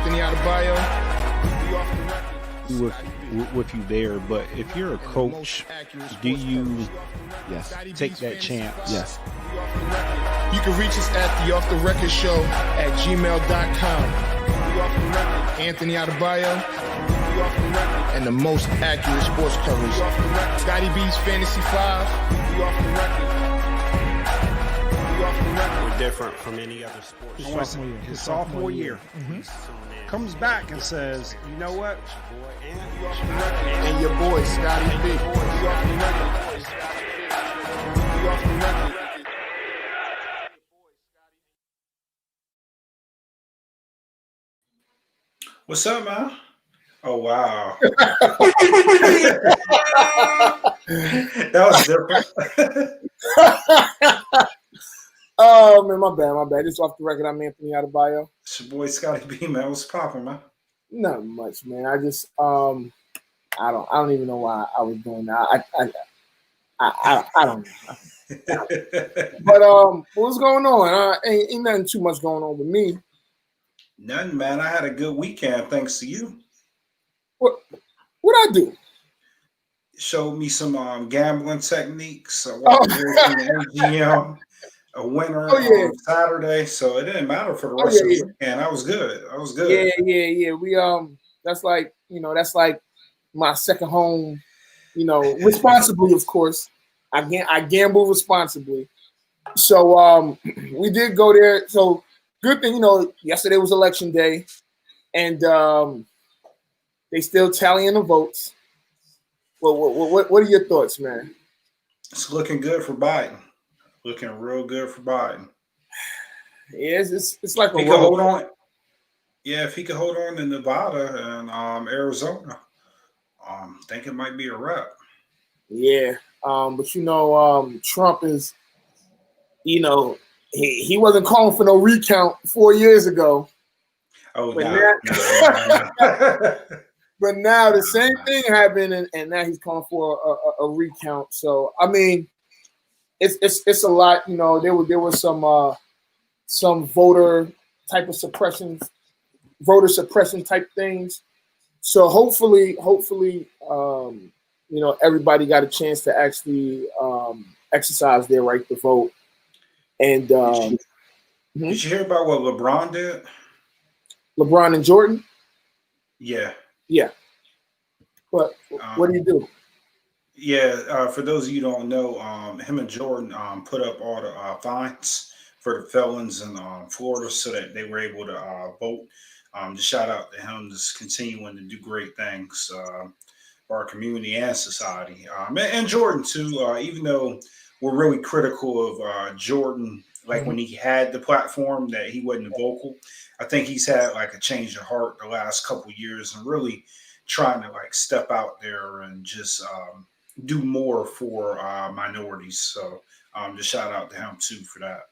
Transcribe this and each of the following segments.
Anthony Adebayo. With you there, but if you're a coach, do you take that chance? Yes. You can reach us at the Off the Record Show at gmail.com. Anthony Adebayo and the most accurate sports coverage. Scotty B's Fantasy 5. We're different from any other sports. His sophomore year. Comes back and says, you know what? And your boy, Scotty B. What's up, man? Oh, wow. That was different. Oh, man, my bad. This is Off the Record. I'm Anthony Adebayo. It's your boy, Scotty B, man. What's poppin', man? Not much, man. I just, I don't even know why I was doing that. I don't know. But what's going on? Ain't nothing too much going on with me. Nothing, man. I had a good weekend, thanks to you. What I do? Showed me some gambling techniques. I walked away from the MGM, a winner on Saturday, so it didn't matter for the rest of the weekend. I was good. Yeah. We that's like my second home. Responsibly, of course. I gamble responsibly. So we did go there. So good thing, yesterday was election day, and they still tallying the votes. What are your thoughts, man? It's looking good for Biden. Looking real good for Biden. Yeah, it's like he could hold on. Yeah, if he could hold on in Nevada and Arizona, think it might be a wrap. Yeah, but Trump is, he wasn't calling for no recount 4 years ago. Oh, but no. But now the same thing happened, and now he's calling for a recount. So I mean, it's a lot. There was some voter suppression type things. So hopefully, everybody got a chance to actually exercise their right to vote. And did you hear about what LeBron did? LeBron and Jordan? Yeah. Yeah. But what do you do? Yeah, for those of you who don't know, him and Jordan put up all the fines for the felons in Florida so that they were able to vote. Just shout out to him, just continuing to do great things for our community and society. And Jordan, too, even though we're really critical of Jordan, like when he had the platform that he wasn't vocal, I think he's had like a change of heart the last couple of years and really trying to like step out there and just do more for minorities. So just shout out to him too for that.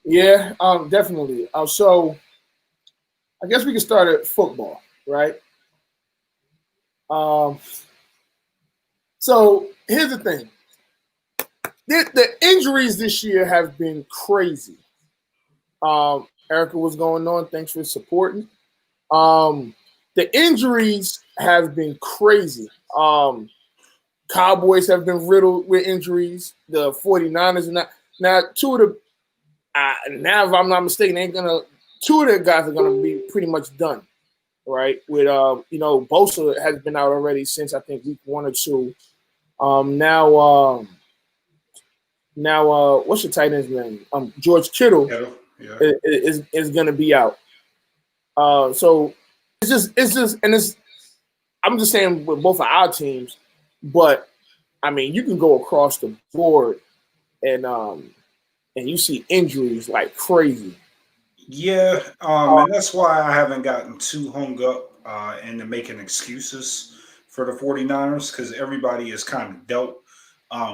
Yeah, definitely. So I guess we can start at football, right? So here's the thing. The injuries this year have been crazy. Erica, what's going on? Thanks for supporting. The injuries have been crazy. Cowboys have been riddled with injuries. The 49ers are not. Now, two of the now, if I'm not mistaken, two of the guys are gonna be pretty much done, right? With Bosa has been out already since I think week 1 or 2. Now, what's your tight end's name? George Kittle is gonna be out. So it's just, and I'm just saying with both of our teams, but I mean you can go across the board and you see injuries like crazy. Yeah, and that's why I haven't gotten too hung up into making excuses for the 49ers, because everybody is kind of dealt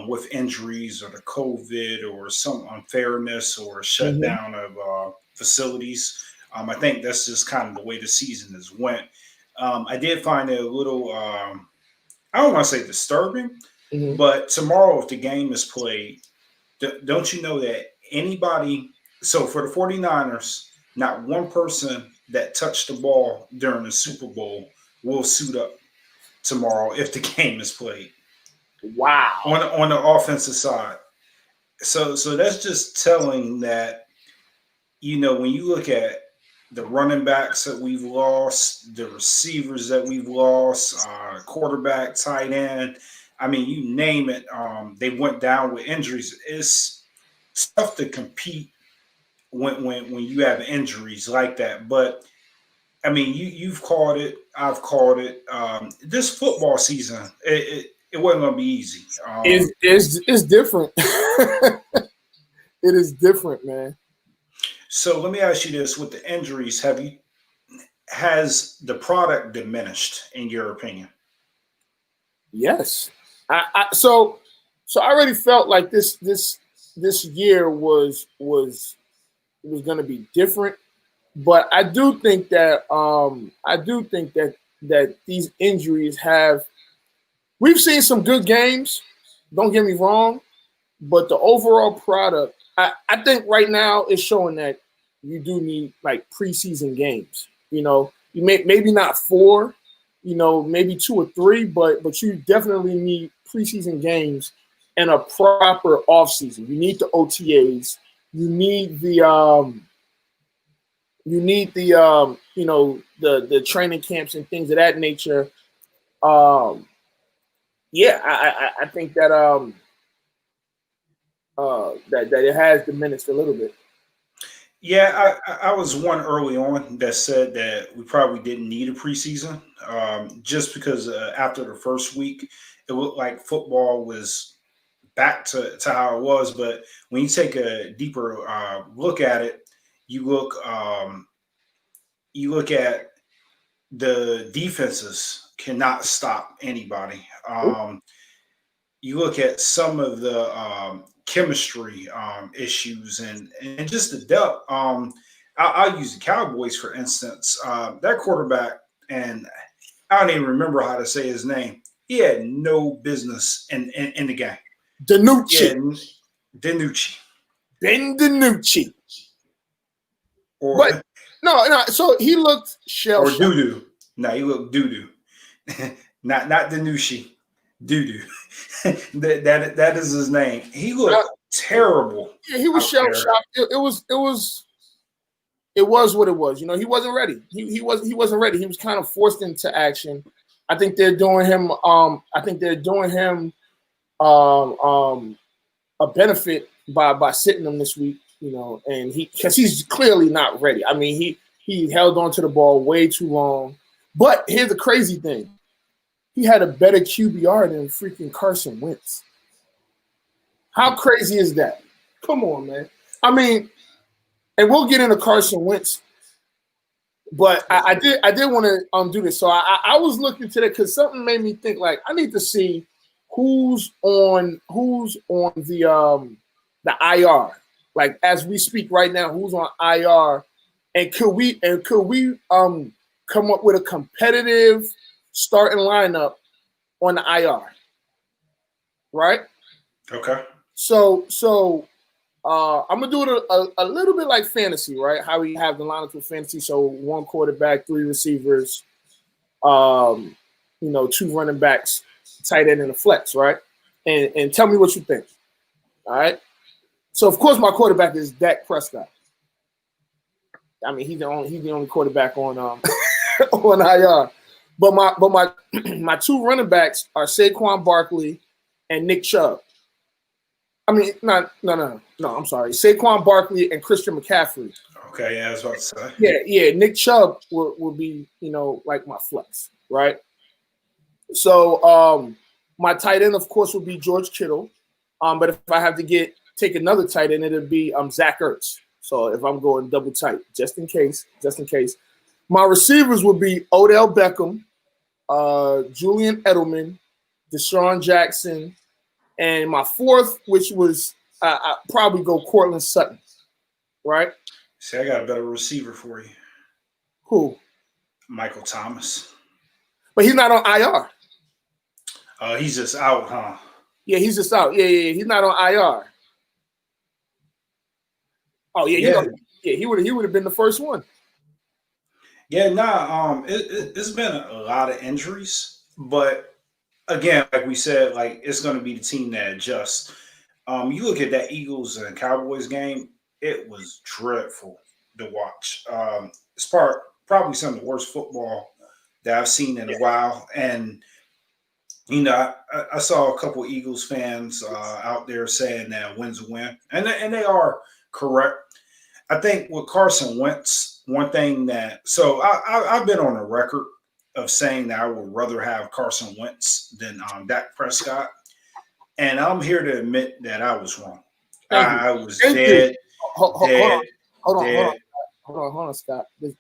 with injuries or the COVID or some unfairness or shutdown of facilities. I think that's just kind of the way the season has went. I did find it a little, I don't want to say disturbing, but tomorrow if the game is played, don't you know that anybody, so for the 49ers, not one person that touch the ball during the Super Bowl will suit up tomorrow if the game is played. Wow. On the offensive side. So that's just telling that, when you look at the running backs that we've lost, the receivers that we've lost, quarterback, tight end, I mean, you name it, they went down with injuries. It's tough to compete when you have injuries like that. But I mean, you've called it, I've called it. This football season, it wasn't going to be easy. It's different. It is different, man. So let me ask you this: with the injuries, has the product diminished in your opinion? Yes. So I already felt like this year was going to be different, but I do think that that these injuries have. We've seen some good games. Don't get me wrong, but the overall product, I think right now is showing that you do need like preseason games. You maybe not 4, maybe 2 or 3, but you definitely need preseason games and a proper offseason. You need the OTAs. You need the the training camps and things of that nature. I think that that it has diminished a little bit. Yeah, I was one early on that said that we probably didn't need a preseason, just because after the first week, it looked like football was back to how it was. But when you take a deeper look at it, you look at the defenses cannot stop anybody. You look at some of the chemistry issues and just the depth. I'll use the Cowboys, for instance. That quarterback, and I don't even remember how to say his name. He had no business in the game. DiNucci. Yeah, DiNucci. Ben DiNucci. Or no. So he looked shell or shocked. doo-doo. No, he looked doo-doo. not DiNucci. Doo-doo. that is his name. He looked terrible. Yeah, he was shell shocked. It was what it was. He wasn't ready. He wasn't ready. He was kind of forced into action. I think they're doing him. A benefit by sitting him this week. And because he's clearly not ready. I mean, he held on to the ball way too long. But here's the crazy thing: he had a better QBR than freaking Carson Wentz. How crazy is that? Come on, man. I mean, and we'll get into Carson Wentz, but I did want to do this. So I was looking to that because something made me think like I need to see who's on the IR. Like as we speak right now, who's on IR, and could we come up with a competitive starting lineup on the IR, right? Okay. So I'm gonna do it a little bit like fantasy, right? How we have the lineup with fantasy. So 1 quarterback, 3 receivers, 2 running backs, tight end, and a flex, right? And tell me what you think. All right. So of course my quarterback is Dak Prescott. I mean he's the only quarterback on on IR. But my 2 running backs are Saquon Barkley and Nick Chubb. I mean, no. I'm sorry, Saquon Barkley and Christian McCaffrey. Okay, yeah, I was about to say. Yeah. Nick Chubb will be like my flex, right? So my tight end, of course, would be George Kittle. But if I have to take another tight end, it'll be Zach Ertz. So if I'm going double tight, just in case. My receivers would be Odell Beckham, Julian Edelman, Deshaun Jackson, and my 4th, which was I'd probably go Cortland Sutton, right? See, I got a better receiver for you. Who? Michael Thomas. But he's not on IR. He's just out, huh? Yeah, he's just out. Yeah. He's not on IR. Oh yeah. He would have been the first one. Yeah, nah. It's been a lot of injuries, but again, like we said, like it's going to be the team that adjusts. You look at that Eagles and Cowboys game; it was dreadful to watch. It's probably some of the worst football that I've seen in a while, and I saw a couple Eagles fans out there saying that win's a win, and they are correct. I think with Carson Wentz, one thing that I've been on a record of saying that I would rather have Carson Wentz than Dak Prescott, and I'm here to admit that I was wrong. Thank you. I was Thank you. dead, Hold dead, on. Hold on. dead. Hold on, Scott. You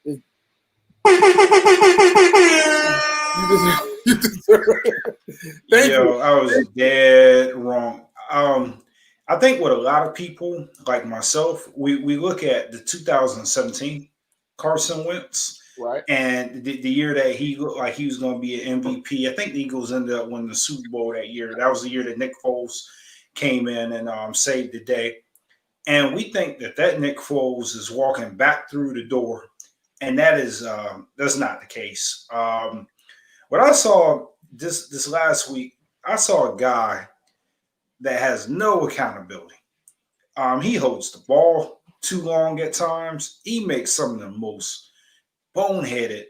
deserve it. Thank you. I was dead wrong. I think with a lot of people like myself, we look at the 2017 Carson Wentz, Right. and the year that he looked like he was going to be an MVP. I think the Eagles ended up winning the Super Bowl that year. That was the year that Nick Foles came in and saved the day. And we think that Nick Foles is walking back through the door, and that's not the case. What I saw this last week, I saw a guy that has no accountability. He holds the ball too long at times. He makes some of the most boneheaded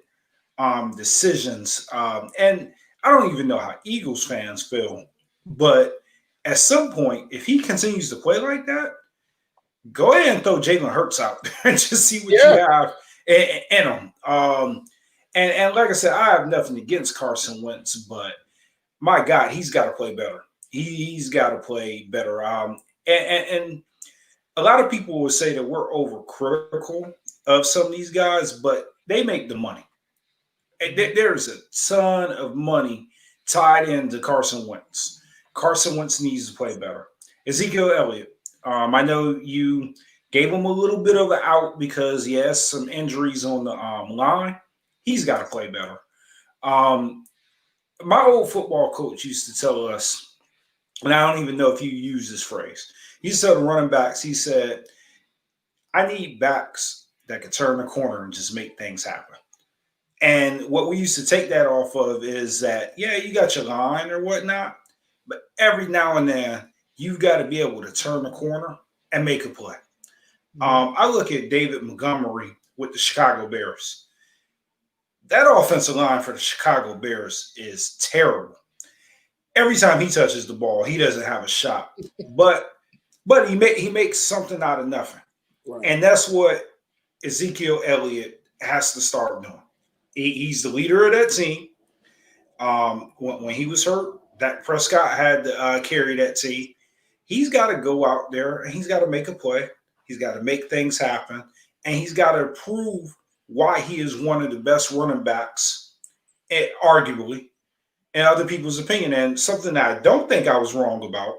decisions. And I don't even know how Eagles fans feel, but at some point, if he continues to play like that, go ahead and throw Jalen Hurts out there and just see what you have in him. And like I said, I have nothing against Carson Wentz, but my God, he's got to play better. He's got to play better. And a lot of people will say that we're overcritical of some of these guys, but they make the money. There's a ton of money tied into Carson Wentz. Carson Wentz needs to play better. Ezekiel Elliott, I know you gave him a little bit of an out because he has some injuries on the line. He's got to play better. My old football coach used to tell us, and I don't even know if you use this phrase. He used to tell the running backs, he said, I need backs that can turn the corner and just make things happen. And what we used to take that off of is that, yeah, you got your line or whatnot, but every now and then you've got to be able to turn the corner and make a play. I look at David Montgomery with the Chicago Bears. That offensive line for the Chicago Bears is terrible. Every time he touches the ball, he doesn't have a shot. But he makes something out of nothing. Right. And that's what Ezekiel Elliott has to start doing. He's the leader of that team. When he was hurt, Dak Prescott had to carry that team. He's got to go out there and he's got to make a play. He's got to make things happen. And he's got to prove why he is one of the best running backs, arguably, in other people's opinion. And something that I don't think I was wrong about,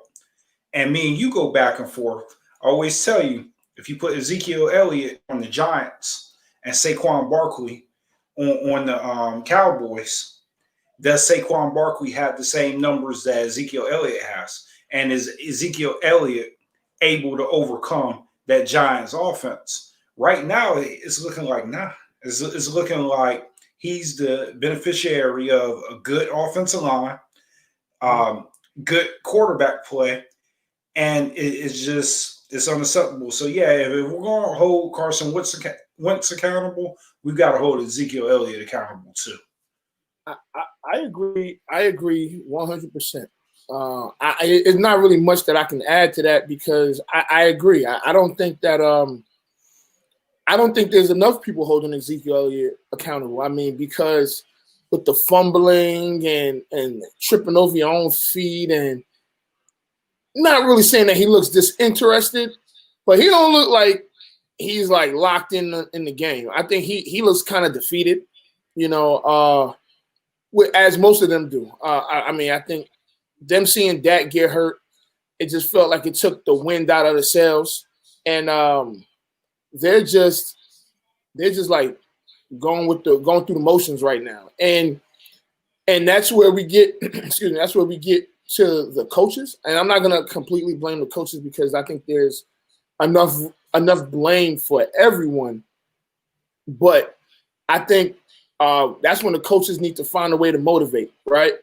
and me and you go back and forth, I always tell you, if you put Ezekiel Elliott on the Giants and Saquon Barkley on the Cowboys, does Saquon Barkley have the same numbers that Ezekiel Elliott has? And is Ezekiel Elliott able to overcome that Giants offense? Right now, it's looking like nah. It's looking like he's the beneficiary of a good offensive line, good quarterback play, and it's unacceptable. So, yeah, if we're going to hold Carson Wentz accountable, we've got to hold Ezekiel Elliott accountable too. I agree. I agree 100%. It's not really much that I can add to that because I agree. I don't think that I don't think there's enough people holding Ezekiel Elliott accountable. I mean, because with the fumbling and tripping over your own feet, and not really saying that he looks disinterested, but he don't look like he's like locked in the game. I think he looks kind of defeated, as most of them do. I mean, I think them seeing Dak get hurt, it just felt like it took the wind out of the sails, and they're just like going through the motions right now, and that's where we get that's where we get to the coaches. And I'm not gonna completely blame the coaches because I think there's enough blame for everyone, but I think that's when the coaches need to find a way to motivate, right?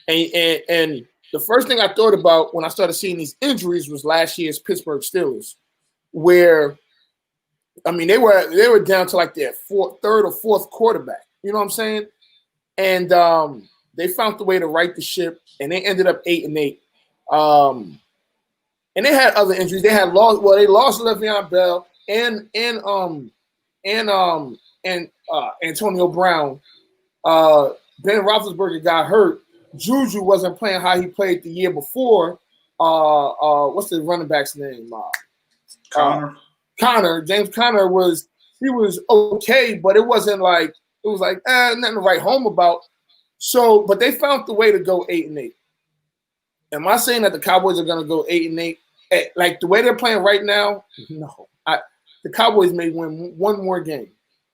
And the first thing I thought about when I started seeing these injuries was last year's Pittsburgh Steelers, where I mean they were down to like their third or fourth quarterback. You know what I'm saying? And they found the way to right the ship, and they ended up 8-8. And they had other injuries. They lost Le'Veon Bell and Antonio Brown. Ben Roethlisberger got hurt. Juju wasn't playing how he played the year before. What's the running back's name? Connor. James Conner was okay, but it was like nothing to write home about. So, but they found the way to go 8-8. Am I saying that the Cowboys are going to go 8-8? Like the way they're playing right now, no. The Cowboys may win one more game,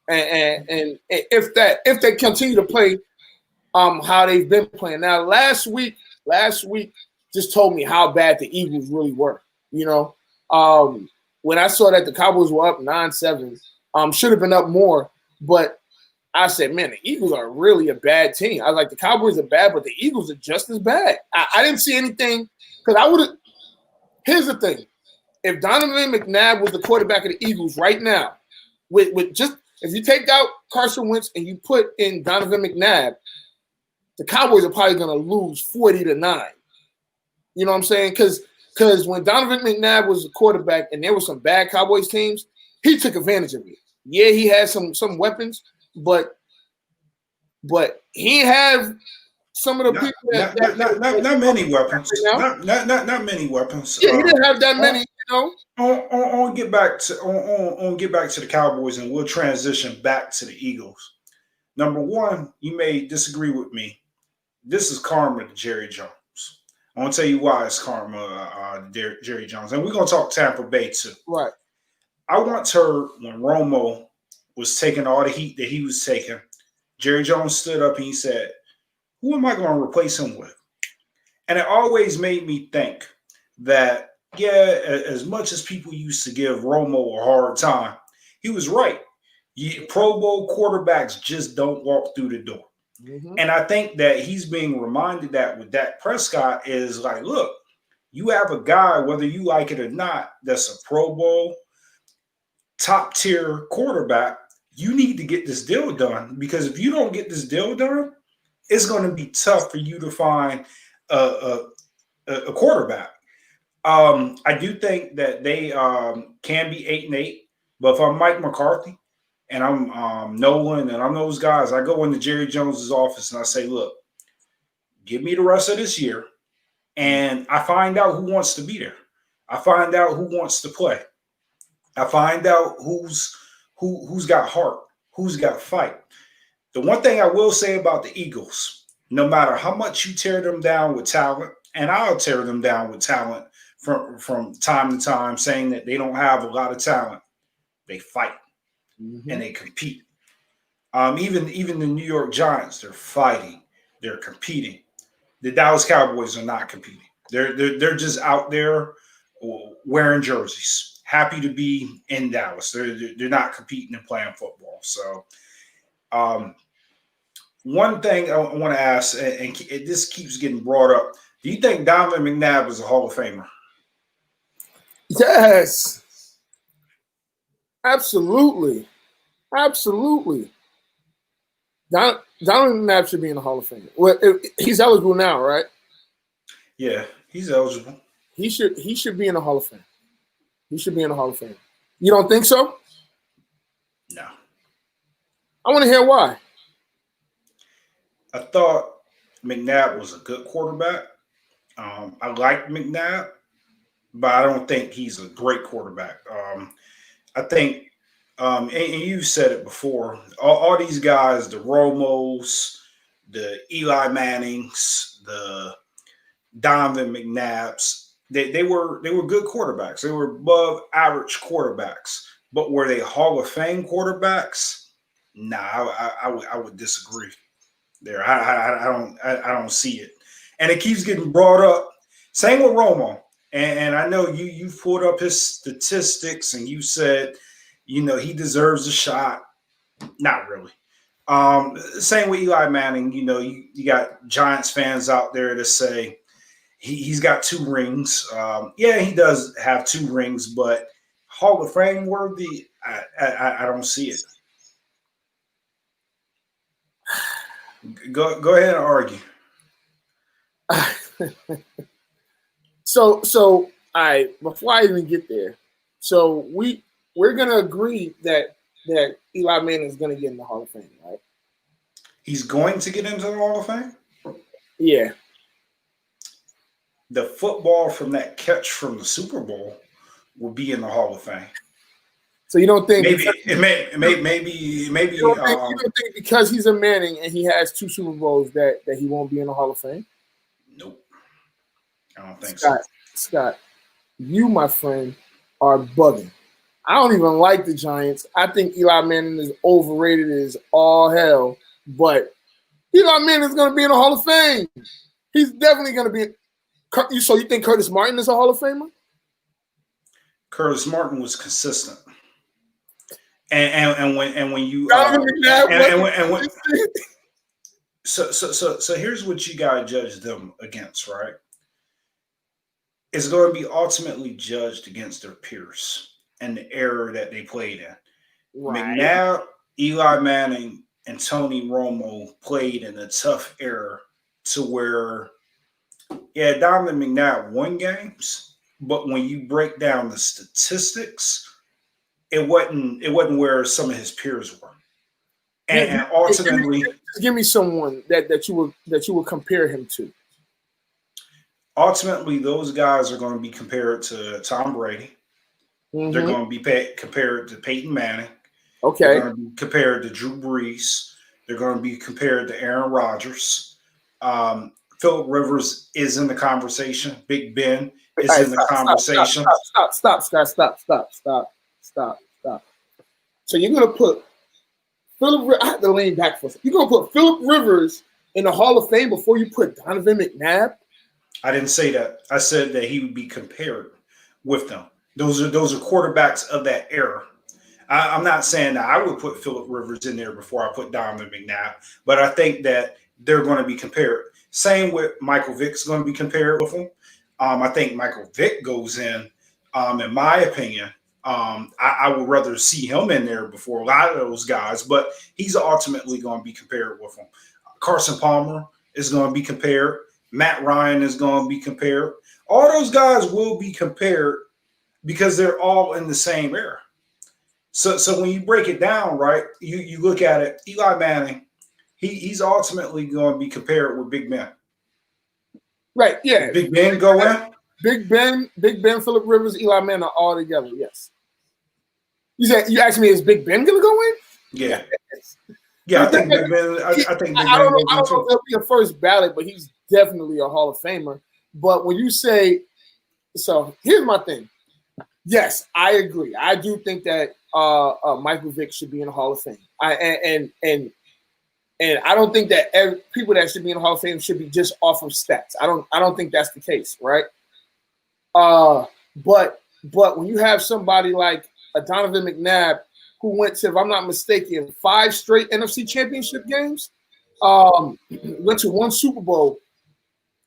and if they continue to play how they've been playing. Now, last week just told me how bad the Eagles really were. You know, when I saw that the Cowboys were up 9-7, should have been up more, but I said, man, the Eagles are really a bad team. I was like, the Cowboys are bad, but the Eagles are just as bad. I didn't see anything because I would have. Here's the thing: if Donovan McNabb was the quarterback of the Eagles right now, with just if you take out Carson Wentz and you put in Donovan McNabb, the Cowboys are probably going to lose 40-9. You know what I'm saying? Because when Donovan McNabb was the quarterback and there were some bad Cowboys teams, he took advantage of it. Yeah, he had some weapons, but he have some of the people not many weapons. Not many weapons. Yeah, he didn't have that many. You know. On get back to the Cowboys, and we'll transition back to the Eagles. Number one, you may disagree with me. This is karma to Jerry Jones. I want to tell you why it's karma, Jerry Jones, and we're gonna talk Tampa Bay too. Right. I once heard when Romo was taking all the heat that he was taking, Jerry Jones stood up and he said, "Who am I going to replace him with?" And it always made me think that, yeah, as much as people used to give Romo a hard time, he was right. Pro Bowl quarterbacks just don't walk through the door. Mm-hmm. And I think that he's being reminded that with Dak Prescott is like, look, you have a guy, whether you like it or not, that's a Pro Bowl top tier quarterback. You need to get this deal done, because if you don't get this deal done, it's going to be tough for you to find a quarterback. I do think that they can be 8-8, but if I'm Mike McCarthy and I'm Nolan and I'm those guys, I go into Jerry Jones's office and I say, look, give me the rest of this year, and I find out who wants to be there. I find out who wants to play. I find out who's got heart, who's got fight. The one thing I will say about the Eagles, no matter how much you tear them down with talent, and I'll tear them down with talent from time to time, saying that they don't have a lot of talent, they fight and they compete. Even the New York Giants, they're fighting, they're competing. The Dallas Cowboys are not competing. They're just out there wearing jerseys, happy to be in Dallas. They're not competing and playing football. So, one thing I want to ask, and this keeps getting brought up: do you think Donovan McNabb is a Hall of Famer? Yes, absolutely. Donovan McNabb should be in the Hall of Fame. Well, he's eligible now, right? Yeah, he's eligible. He should be in the Hall of Fame. He should be in the Hall of Fame. You don't think so? No. I want to hear why. I thought McNabb was a good quarterback. I like McNabb, but I don't think he's a great quarterback. I think, and you said it before, all these guys, the Romos, the Eli Mannings, the Donovan McNabbs, they were good quarterbacks. They were above average quarterbacks. But were they Hall of Fame quarterbacks? Nah, I would disagree there. I don't see it. And it keeps getting brought up. Same with Romo. And I know you pulled up his statistics and you said, he deserves a shot. Not really. Same with Eli Manning. You know, you got Giants fans out there that say he's got 2 rings. Yeah, he does have 2 rings, but Hall of Fame worthy, I don't see it. Go ahead and argue. So all right, before I even get there, so we're gonna agree that Eli Manning is gonna get in the Hall of Fame, right? He's going to get into the Hall of Fame? Yeah. The football from that catch from the Super Bowl will be in the Hall of Fame. So you don't think maybe you don't think because he's a Manning and he has 2 Super Bowls that he won't be in the Hall of Fame? Nope. I don't think so. Scott, you, my friend, are bugging. I don't even like the Giants. I think Eli Manning is overrated as all hell, but Eli Manning is going to be in the Hall of Fame. He's definitely going to be. So you think Curtis Martin is a Hall of Famer? Curtis Martin was consistent. And when you so here's what you gotta judge them against, right? It's going to be ultimately judged against their peers and the era that they played in. Right. McNabb, Eli Manning, and Tony Romo played in a tough era to where, yeah, Donovan McNabb won games, but when you break down the statistics, it wasn't where some of his peers were. And ultimately, give me someone that you would compare him to. Ultimately, those guys are going to be compared to Tom Brady. Mm-hmm. They're going to be compared to Peyton Manning. Okay. They're going to be compared to Drew Brees. They're going to be compared to Aaron Rodgers. Phillip Rivers is in the conversation. Big Ben is in the conversation. Stop. So you're going to put I have to lean back for a second. You're going to put Phillip Rivers in the Hall of Fame before you put Donovan McNabb? I didn't say that. I said that he would be compared with them. Those are quarterbacks of that era. I'm not saying that I would put Phillip Rivers in there before I put Donovan McNabb, but I think that they're going to be compared. Same with Michael Vick's going to be compared with him. I think Michael Vick goes in my opinion. I would rather see him in there before a lot of those guys, but he's ultimately going to be compared with him. Carson Palmer is going to be compared. Matt Ryan is going to be compared. All those guys will be compared because they're all in the same era. So when you break it down, right, you look at it, Eli Manning, he's ultimately going to be compared with Big Ben. Right, yeah. Big Ben go in? Big Ben, Phillip Rivers, Eli Manning are all together, yes. You asked me, is Big Ben going to go in? Yeah. Yeah, I think Big Ben. I think Big Ben. I don't know if he'll be a first ballot, but he's definitely a Hall of Famer. But when you say, so here's my thing. Yes, I agree. I do think that Michael Vick should be in the Hall of Fame. And I don't think that people that should be in the Hall of Fame should be just off of stats. I don't think that's the case, right? But when you have somebody like a Donovan McNabb, who went to, if I'm not mistaken, 5 straight NFC Championship games, went to 1 Super Bowl.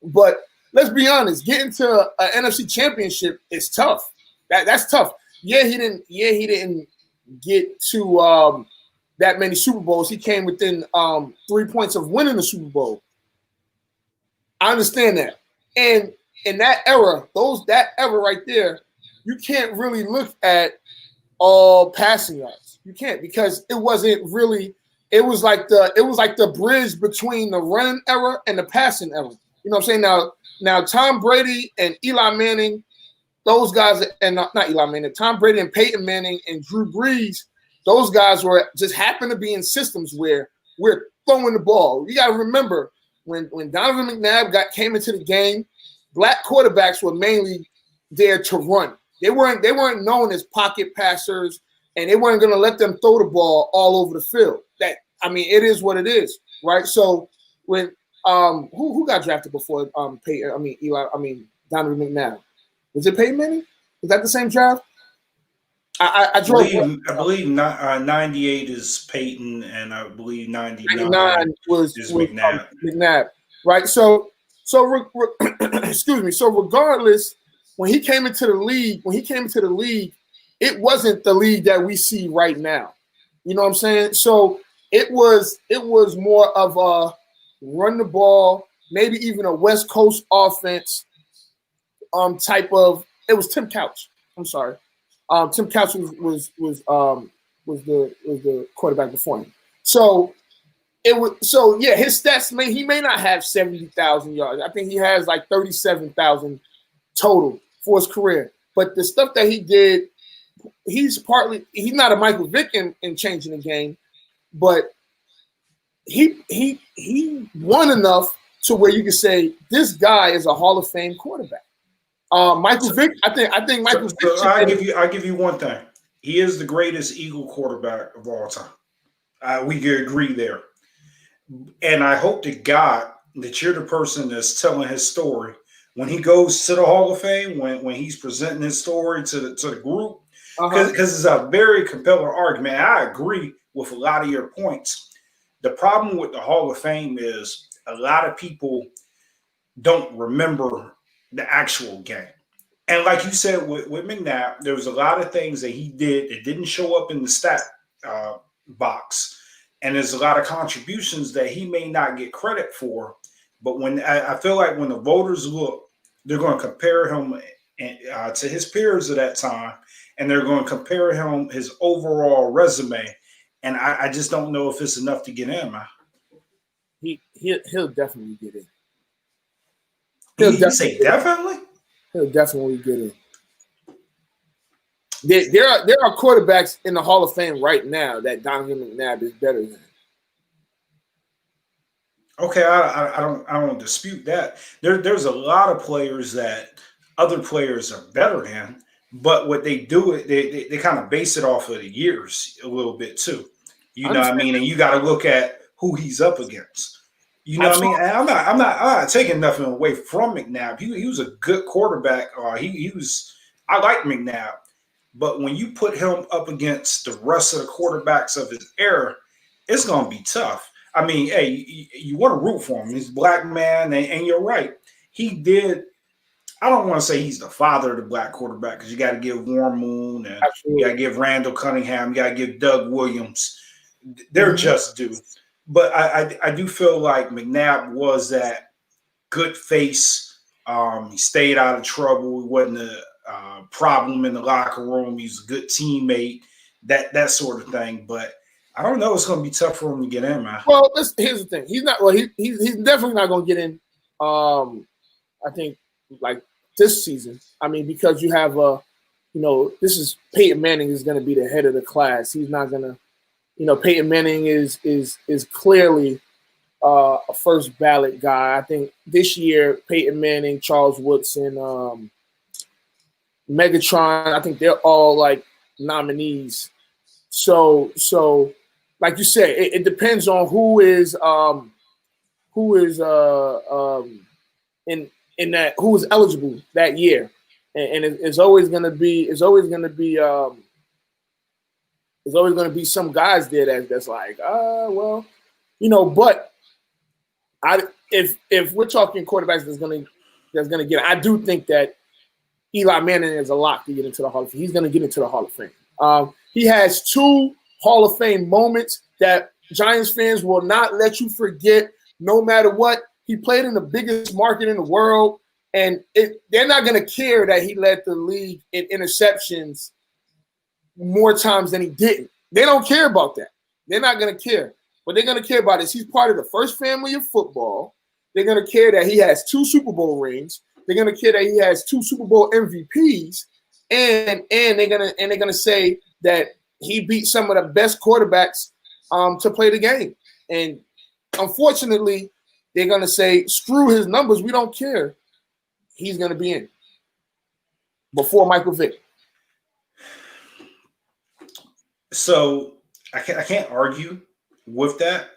But let's be honest, getting to an NFC Championship is tough. That's tough. Yeah, he didn't get to that many Super Bowls. He came within 3 points of winning the Super Bowl. I understand that. And in that era, that era right there, you can't really look at all passing yards. You can't, because it wasn't really. It was like the bridge between the running era and the passing era. You know what I'm saying? Now Tom Brady and Eli Manning, those guys, and not Eli Manning, Tom Brady and Peyton Manning and Drew Brees, those guys were just happened to be in systems where we're throwing the ball. You got to remember when Donovan McNabb came into the game, black quarterbacks were mainly there to run. They weren't known as pocket passers, and they weren't going to let them throw the ball all over the field. It is what it is, right? So when who got drafted before Donovan McNabb? Was it Peyton Manning? Is that the same draft? I drove. I believe 98 is Peyton, and I believe 99 99 was is McNabb. McNabb, right? So excuse me. So regardless, when he came into the league, it wasn't the league that we see right now. You know what I'm saying? So it was more of a run the ball, maybe even a West Coast offense type of. It was Tim Couch. I'm sorry. Tim Couch was the quarterback before him. So his stats he may not have 70,000 yards. I think he has like 37,000 total for his career. But the stuff that he did, he's not a Michael Vick in changing the game, but he won enough to where you can say this guy is a Hall of Fame quarterback. Michael Vick, I think Michael Vick. So I give you one thing. He is the greatest Eagle quarterback of all time. We can agree there. And I hope to God that you're the person that's telling his story when he goes to the Hall of Fame, when he's presenting his story to the group, because it's a very compelling argument. I agree with a lot of your points. The problem with the Hall of Fame is a lot of people don't remember the actual game. And like you said with McNabb, there was a lot of things that he did that didn't show up in the stat box. And there's a lot of contributions that he may not get credit for. But when I feel like when the voters look, they're going to compare him to his peers at that time. And they're going to compare his overall resume. And I just don't know if it's enough to get in, man. He'll definitely get in. You say definitely? He'll definitely get in. There are quarterbacks in the Hall of Fame right now that Donovan McNabb is better than. Okay, I don't dispute that. There's a lot of players that other players are better than, but what they do they kind of base it off of the years a little bit too. You know what I mean? And you got to look at who he's up against. You know what I mean? And I'm not taking nothing away from McNabb. He was a good quarterback. He was. I like McNabb, but when you put him up against the rest of the quarterbacks of his era, it's gonna be tough. I mean, hey, you want to root for him. He's a black man, and you're right. He did. I don't want to say he's the father of the black quarterback because you got to give Warren Moon and you got to give Randall Cunningham, you got to give Doug Williams. They're just due. But I do feel like McNabb was that good face. He stayed out of trouble. He wasn't a problem in the locker room. He's a good teammate, that sort of thing. But I don't know. It's going to be tough for him to get in, man. Well, here's the thing. He's not. Well, he's definitely not going to get in. I think like this season. I mean, because you have this is Peyton Manning is going to be the head of the class. He's not going to. Peyton Manning is clearly a first ballot guy. I think this year Peyton Manning, Charles Woodson, Megatron. I think they're all like nominees. So like you said, it depends on who is eligible that year, and it's always going to be some guys there that's like, but if we're talking quarterbacks that's gonna get, I do think that Eli Manning is a lock to get into the Hall of Fame. He's gonna get into the Hall of Fame. He has 2 Hall of Fame moments that Giants fans will not let you forget, no matter what. He played in the biggest market in the world, and they're not gonna care that he led the league in interceptions more times than he didn't. They don't care about that. They're not going to care. What they're going to care about is he's part of the first family of football. They're going to care that he has 2 Super Bowl rings. They're going to care that he has 2 Super Bowl MVPs, and they're going to say that he beat some of the best quarterbacks to play the game. And unfortunately, they're going to say, screw his numbers. We don't care. He's going to be in before Michael Vick. So I can't argue with that.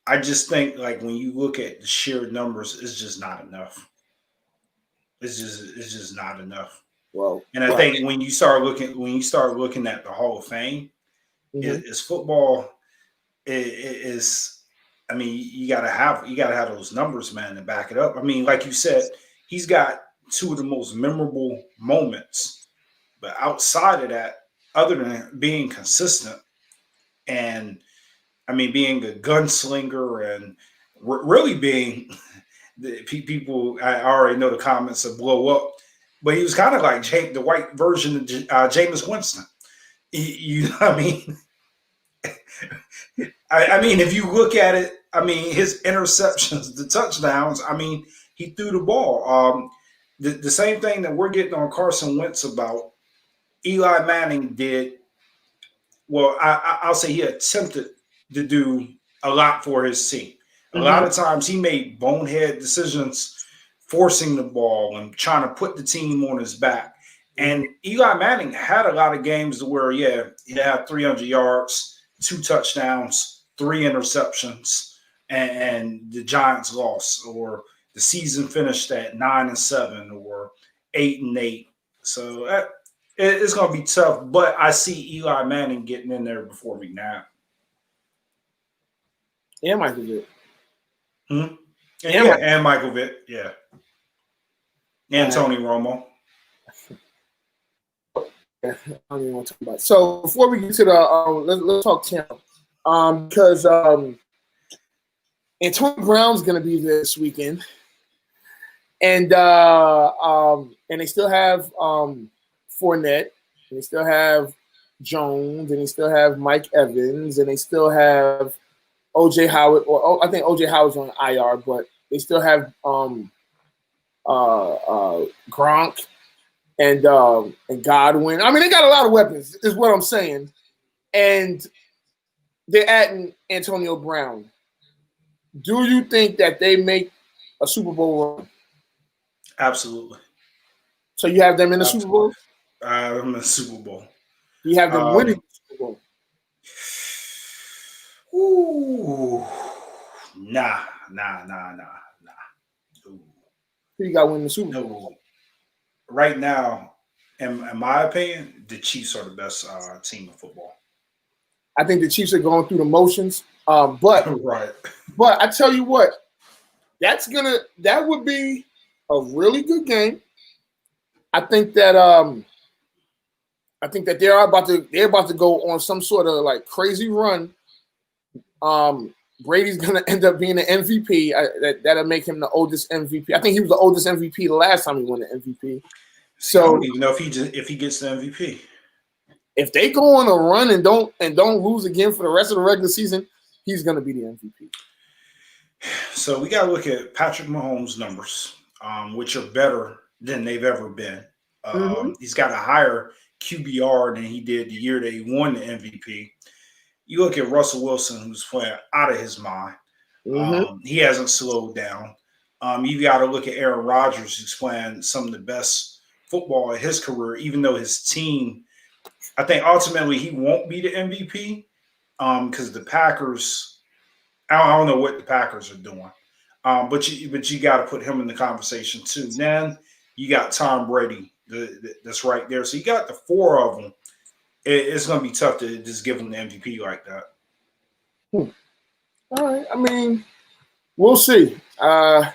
I just think like when you look at the sheer numbers, it's just not enough. It's just not enough. Well, And I think when you start looking at the Hall of Fame, is football is. I mean, you gotta have those numbers, man, to back it up. I mean, like you said, he's got two of the most memorable moments. But outside of that, other than being consistent and I mean being a gunslinger and really being people, I already know the comments that blow up, but he was kind of like the white version of Jameis Winston. You know what I mean? I mean, if you look at it, I mean, his interceptions, the touchdowns, I mean, he threw the ball. The same thing that we're getting on Carson Wentz about, Eli Manning did. Well, I'll say he attempted to do a lot for his team. A lot of times he made bonehead decisions, forcing the ball and trying to put the team on his back. And Eli Manning had a lot of games where, yeah, he had 300 yards, 2 touchdowns, 3 interceptions, and the Giants lost, or the season finished at 9-7 or 8-8. So it's going to be tough, but I see Eli Manning getting in there before McNabb. And Michael Vick. And Michael Vick, yeah. And Tony Romo. I don't even want to talk about it. So before we get to the let's talk Tampa. Because Antonio Brown's gonna be there this weekend. And they still have Fournette, and they still have Jones, and they still have Mike Evans, and they still have OJ Howard, I think OJ Howard's on IR, but they still have Gronk and Godwin. I mean, they got a lot of weapons, is what I'm saying. And they're adding Antonio Brown. Do you think that they make a Super Bowl run? Absolutely. So you have them in the Super Bowl? I'm in the Super Bowl. You have them winning the Super Bowl? Ooh, nah. Ooh. Who you got winning the Super Bowl? No. Right now, in my opinion, the Chiefs are the best team of football. I think the Chiefs are going through the motions, but right. But I tell you what, that would be a really good game. I think that they're about to go on some sort of like crazy run. Brady's gonna end up being the MVP. That'll make him the oldest MVP. I think he was the oldest MVP the last time he won the MVP. So I don't even know if he gets the MVP. If they go on a run and don't lose again for the rest of the regular season, he's gonna be the MVP. So we gotta look at Patrick Mahomes' numbers, which are better than they've ever been. He's got a higher QBR than he did the year that he won the MVP. You look at Russell Wilson, who's playing out of his mind. He hasn't slowed down. You got to look at Aaron Rodgers, who's playing some of the best football in his career, even though his team, I think ultimately he won't be the MVP because the Packers, I don't know what the Packers are doing. But you got to put him in the conversation too. Then you got Tom Brady that's right there. So you got the 4 of them. It's going to be tough to just give him the MVP like that. All right. I mean, we'll see. That's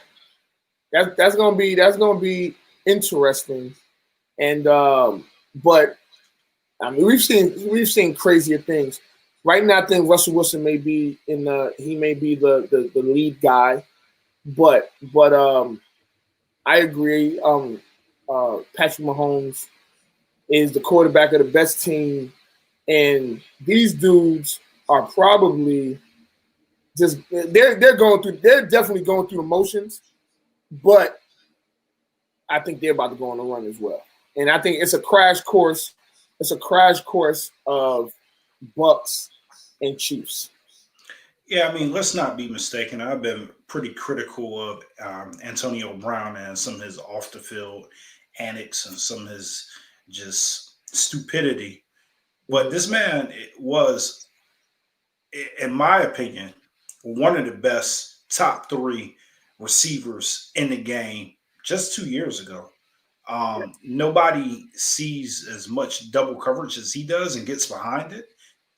going to be interesting. And but I mean, we've seen crazier things. Right now, I think Russell Wilson may be the lead guy, but I agree. Patrick Mahomes is the quarterback of the best team, and these dudes are probably just they're definitely going through the motions, but I think they're about to go on a run as well. And I think it's a crash course. It's a crash course of Bucks and Chiefs. Yeah, I mean, let's not be mistaken. I've been pretty critical of Antonio Brown and some of his off the field antics and some of his just stupidity. But this man was, in my opinion, one of the best top 3 receivers in the game just 2 years ago. Nobody sees as much double coverage as he does and gets behind it.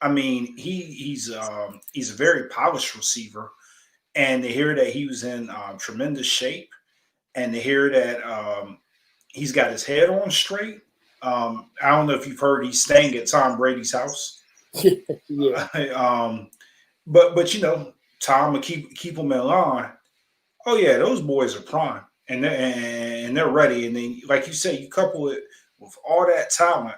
I mean, he's a very polished receiver, and to hear that he was in tremendous shape, and to hear that he's got his head on straight. I don't know if you've heard he's staying at Tom Brady's house. Yeah. But Tom will keep him in line. Oh yeah, those boys are prime, and they're ready. And then, like you said, you couple it with all that talent,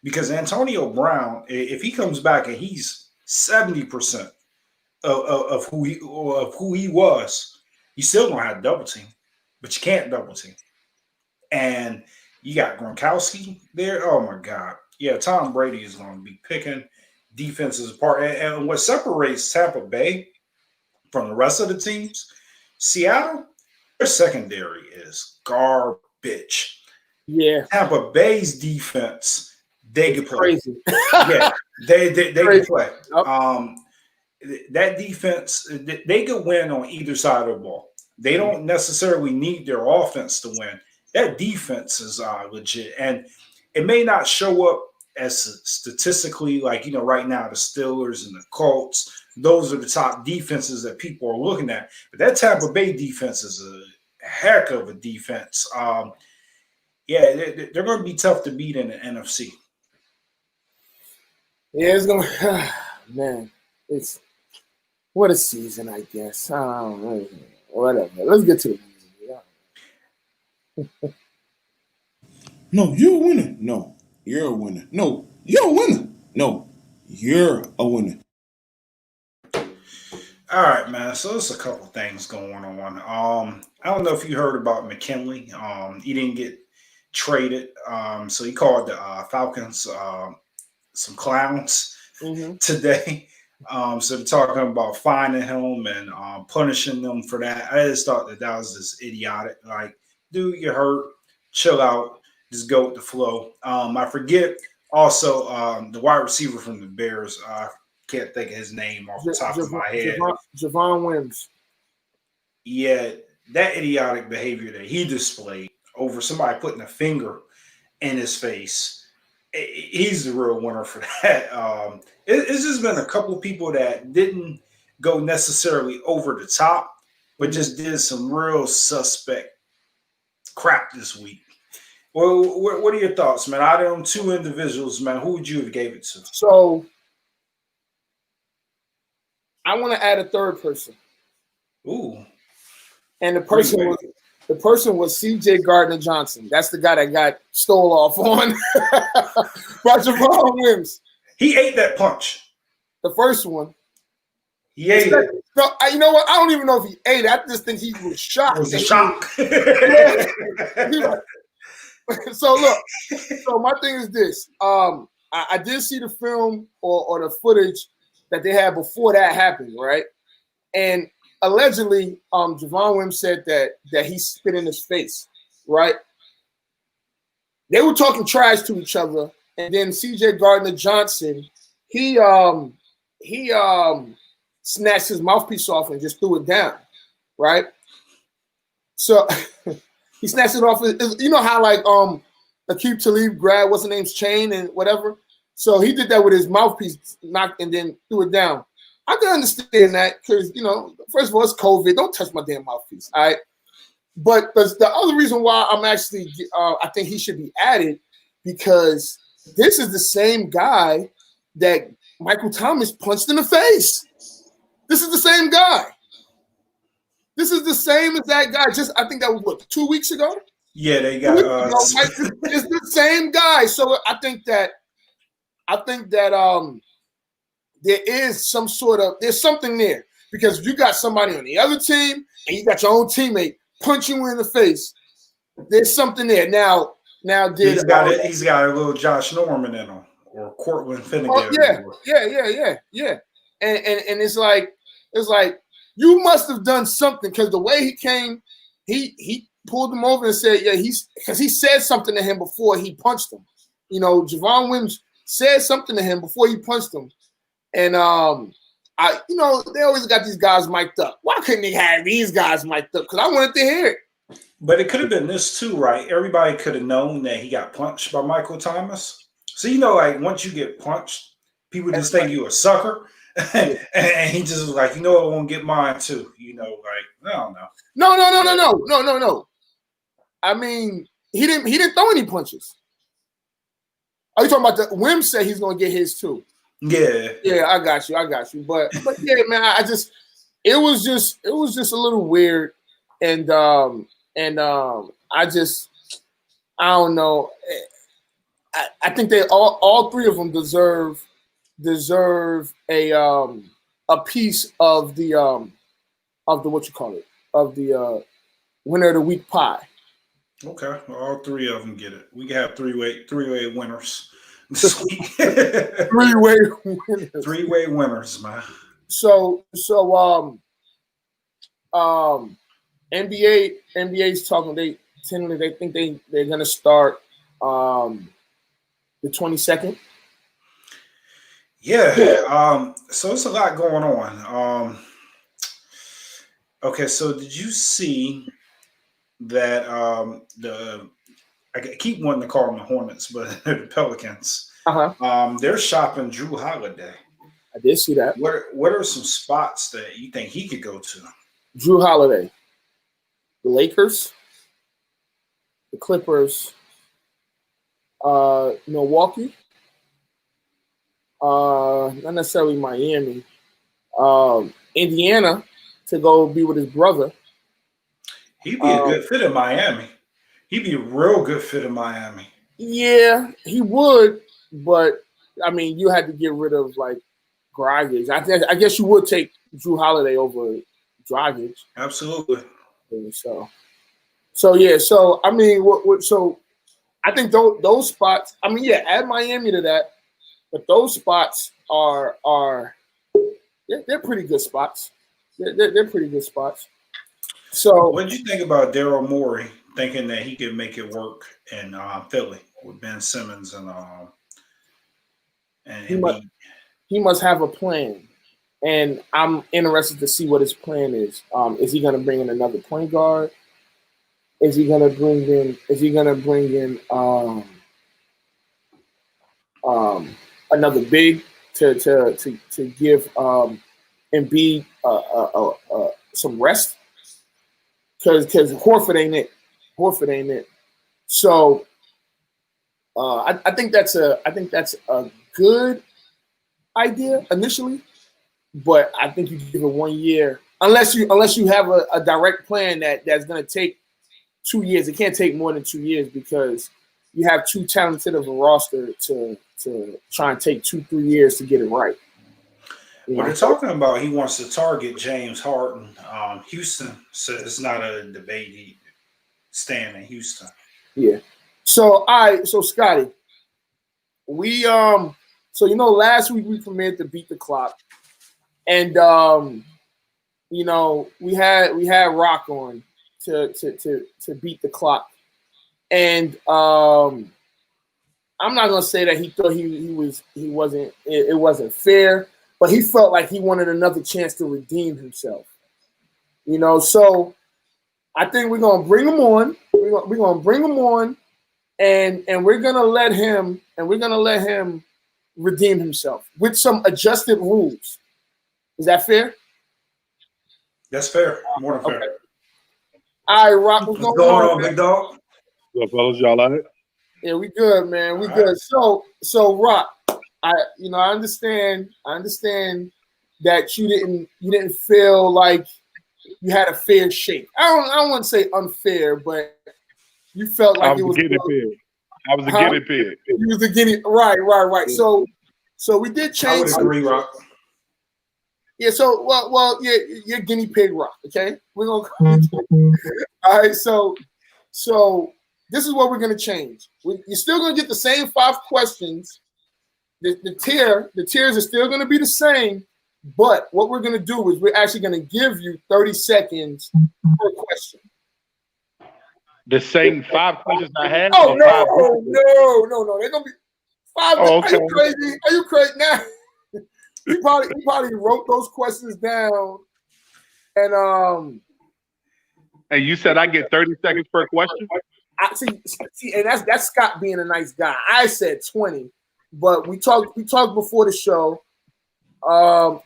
because Antonio Brown, if he comes back and he's 70% of who he was, you still gonna have double team, but you can't double team. And you got Gronkowski there. Oh my God, yeah, Tom Brady is going to be picking defenses apart. And what separates Tampa Bay from the rest of the teams, Seattle, their secondary is garbage. Yeah. Tampa Bay's defense, they can play. Crazy. Yeah, they can play. Yep. That defense, they could win on either side of the ball. They don't necessarily need their offense to win. That defense is legit, and it may not show up as statistically, like right now the Steelers and the Colts. Those are the top defenses that people are looking at. But that Tampa Bay defense is a heck of a defense. They're going to be tough to beat in the NFC. Yeah, it's gonna. Man, it's what a season, I guess. Whatever. Let's get to it. No, you're a winner. No, you're a winner. No, you're a winner. No, you're a winner. All right, man. So there's a couple things going on. I don't know if you heard about McKinley. He didn't get traded. So he called the Falcons some clowns today. So they're talking about finding him and punishing them for that. I just thought that was just idiotic. Like, dude, you're hurt. Chill out. Just go with the flow. I forget also the wide receiver from the Bears. I can't think of his name off the top of my head. Javon Wims. Yeah, that idiotic behavior that he displayed over somebody putting a finger in his face. He's the real winner for that. It's just been a couple of people that didn't go necessarily over the top, but just did some real suspect crap this week. Well, what are your thoughts, man? Out of them two individuals, man, who would you have gave it to? So I want to add a third person. Ooh. And the person was C.J. Gardner-Johnson. That's the guy that got stole off on by Javon Wims. He ate that punch. The first one. He ate it. No, you know what? I don't even know if he ate it. I just think he was shocked. It was a shock. So look. So my thing is this. I did see the film or the footage that they had before that happened, right? And allegedly, Javon Wims said that he spit in his face, right? They were talking trash to each other, and then C.J. Gardner-Johnson, he snatched his mouthpiece off and just threw it down, right? So he snatched it off. You know how like Aqib Talib grabbed what's the name's chain and whatever. So he did that with his mouthpiece, knocked and then threw it down. I can understand that because, first of all, it's COVID. Don't touch my damn mouthpiece, all right? But the other reason why I'm actually I think he should be added, because this is the same guy that Michael Thomas punched in the face. This is the same guy. This is the same as that guy. I think that was 2 weeks ago? Yeah, they got it's the same guy. So I think that there is there's something there, because if you got somebody on the other team and you got your own teammate punch you in the face, there's something there. Now he's got a little Josh Norman in him, or Cortland Finnegan. Oh, yeah. And it's like you must have done something, because the way he came, he pulled him over and said, because he said something to him before he punched him. Javon Wims said something to him before he punched him. And they always got these guys mic'd up. Why couldn't they have these guys mic'd up? Because I wanted to hear it. But it could have been this too, right? Everybody could have known that he got punched by Michael Thomas. So like once you get punched, people just think you're a sucker. And he just was like, I want to get mine too. Like, I don't know. No. I mean, he didn't throw any punches. Are you talking about Wim said he's gonna get his too? Yeah. Yeah, I got you. But yeah, man, it was just a little weird, and I don't know. I think they all three of them deserve a piece of the what you call it, of the winner of the week pie. Okay, well, all three of them get it. We can have three-way winners this week. Three-way winners, man. So NBA's talking. They think they're gonna start the 22nd. Yeah. So it's a lot going on. Okay, so did you see that I keep wanting to call them the Hornets, but the Pelicans. They're shopping Drew Holiday. I did see that. What are some spots that you think he could go to? Drew Holiday, the Lakers, the Clippers, Milwaukee, not necessarily Miami, Indiana to go be with his brother. He'd be a good fit in Miami. He'd be a real good fit in Miami. Yeah, he would, but I mean, you had to get rid of like Dragic. I guess you would take Drew Holiday over Dragic. Absolutely. So yeah. So I mean, so I think those spots. I mean, yeah, add Miami to that, but those spots are they're pretty good spots. They're pretty good spots. So, what did you think about Daryl Morey thinking that he could make it work in Philly with Ben Simmons and he must have a plan, and I'm interested to see what his plan is. Is he going to bring in another point guard? Is he going to bring in another big to give Embiid some rest? Because Horford ain't it. So I think that's a good idea initially, but I think you give it 1 year unless you have a direct plan that's going to take 2 years. It can't take more than 2 years because you have too talented of a roster to try and take 2-3 years to get it right. What they're talking about, he wants to target James Harden. Houston says it's not a debate. He staying in Houston. Yeah. So so Scotty, we last week we premiered to Beat the Clock, and we had Rock on to beat the clock, and I'm not gonna say that he thought it wasn't fair. But he felt like he wanted another chance to redeem himself. So I think we're gonna bring him on. We're gonna bring him on, and we're gonna let him redeem himself with some adjusted rules. Is that fair? That's fair. More than fair. Okay. All right, Rock, what's going on, big dog? What, fellas, y'all all right? Yeah, we good, man. We good. Right. So Rock. I understand that you didn't feel like you had a fair shake. I don't want to say unfair, but you felt like it was a guinea pig. I was a guinea pig. You was a guinea, right. So we did change. I would agree, Rock. Yeah. So well, yeah, you're guinea pig, Rock. Okay, we're gonna. All right. So this is what we're gonna change. You're still gonna get the same 5 questions. The tiers are still going to be the same, but what we're going to do is we're actually going to give you 30 seconds per question. The same 5 questions I had? Oh, no. They're going to be 5. Oh, okay. Are you crazy? Now, he probably wrote those questions down, and And you said I get 30 seconds per question? I see, and that's Scott being a nice guy. I said 20, but we talked before the show, and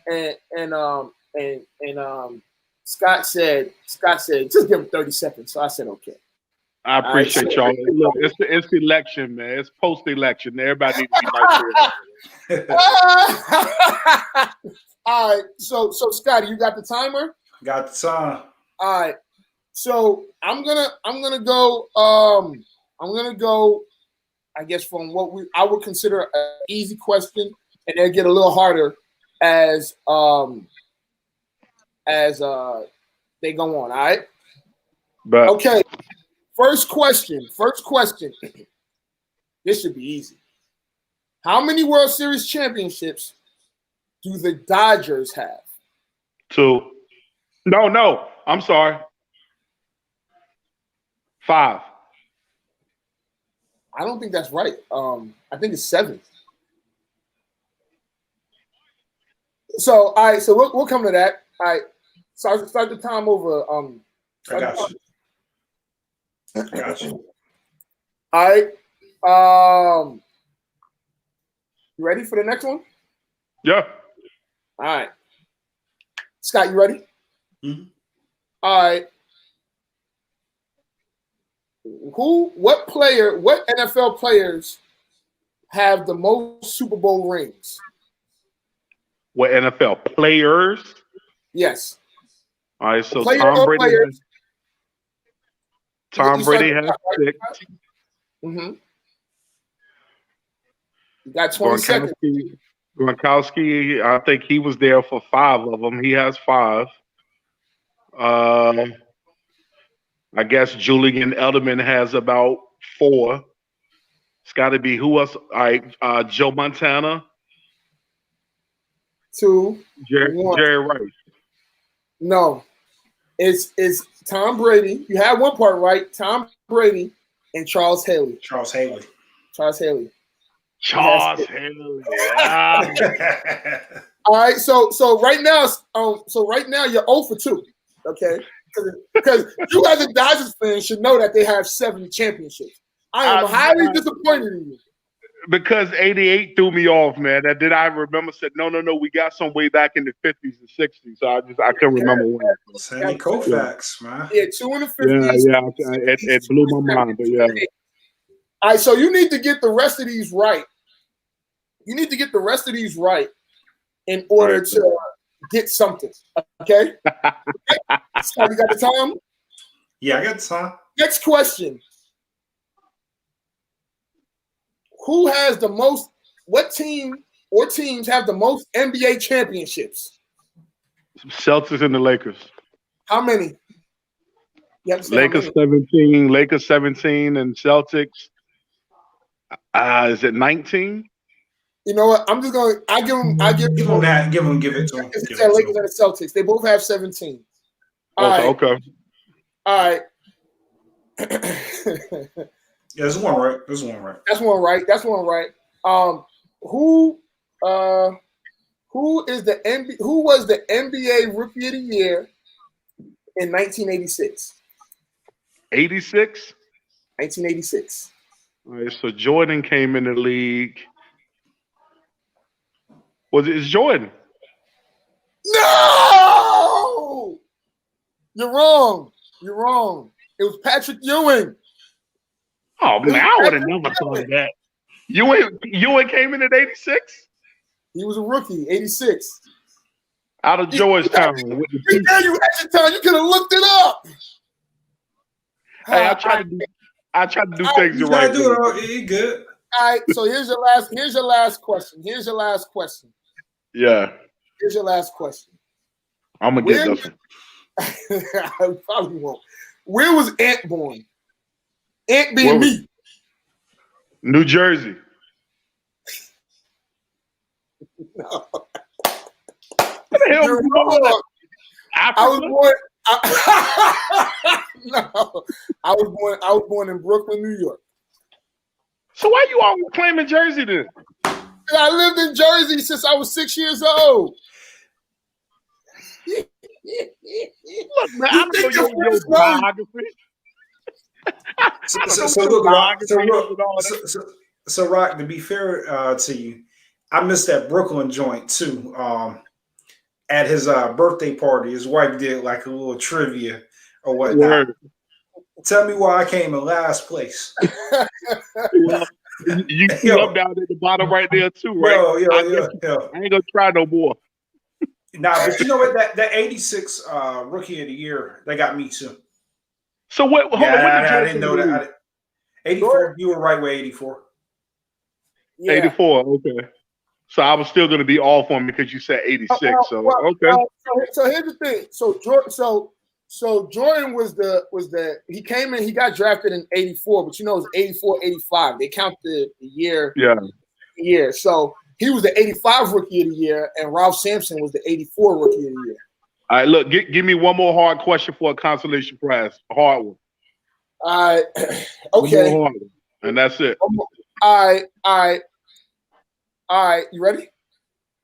Scott said just give him 30 seconds. So I said okay. I appreciate y'all. Look, it's election, man. It's post-election. Everybody needs to be nice. All right. So Scotty, you got the timer? Got the time. All right. So I'm gonna go. I guess from what I would consider an easy question, and then get a little harder as they go on. All right. But okay. First question. This should be easy. How many World Series championships do the Dodgers have? 2. No. I'm sorry. 5. I don't think that's right. I think it's 7. So all right. So we'll come to that. All right. So start the time over. I got you. All right. You ready for the next one? Yeah. All right. Scott, you ready? Mm-hmm. All right. What NFL players have the most Super Bowl rings? What NFL players? Yes. All right, so Tom Brady has 6. Mm-hmm. You got 20 seconds. Gronkowski, I think he was there for 5 of them. He has 5. I guess Julian Edelman has about 4. It's got to be who else? All right, Joe Montana. 2. Jerry Rice. No, it's Tom Brady. You had one part right. Tom Brady and Charles Haley. Yeah. All right. So right now, you're 0 for 2. Okay, because you as a Dodgers fan should know that they have 7 championships. I am highly disappointed in you. Because 88 threw me off, man. That did I remember said no, we got some way back in the 50s and 60s. So I couldn't remember when. Sandy Koufax, man. Yeah, 2 in the 50s. Yeah, it blew my mind, but yeah. All right, so you need to get the rest of these right. In order to get something. Okay? So you got the time? Yeah, I got the time. Next question. Who has the most? What team or teams have the most NBA championships? Celtics and the Lakers. How many? Lakers 17, and Celtics. Is it 19? You know what? I'm just going. I give them that. Give it to them. It's the Lakers and the Celtics. They both have 17. Okay. All right. Yeah, there's one right. That's one right. Who was the NBA Rookie of the Year in 1986? 86? 1986. All right, so Jordan came in the league. Is Jordan? No! You're wrong. It was Patrick Ewing. Oh man, I would have never thought of that. Ewing came in at 86? He was a rookie, 86. Out of Georgetown. You had your time. You could have looked it up. Hey, I try to do things the right way. You good. All right, so here's your last question. Yeah. Here's your last question. I'm gonna get nothing. I probably won't. Where was Ant born? Ant being me. New Jersey. No. You're wrong. I was born. No, I was born in Brooklyn, New York. So why you always claiming Jersey then? I lived in Jersey since I was 6 years old. Look, man, I know your biography. So, Rock, to be fair to you, I missed that Brooklyn joint too. At his birthday party, his wife did like a little trivia or whatnot. Word. Tell me why I came in last place. Well, you see up down at the bottom right there too, right? Yo. I ain't gonna try no more. Nah, but you know what? That 86 rookie of the year, they got me too. So what? Hold on, I didn't know that. 84. You were right with 84. Yeah. 84. Okay. So I was still going to be off on because you said 86. Okay. So here's the thing. So Jordan was the he came in. He got drafted in 84, but you know it was 84, 85. They count the year. Yeah. Year. So he was the 85 rookie of the year, and Ralph Sampson was the 84 rookie of the year. All right, look, give me one more hard question for a consolation prize. A hard one. Okay. One more hard one, and that's it. All right. You ready?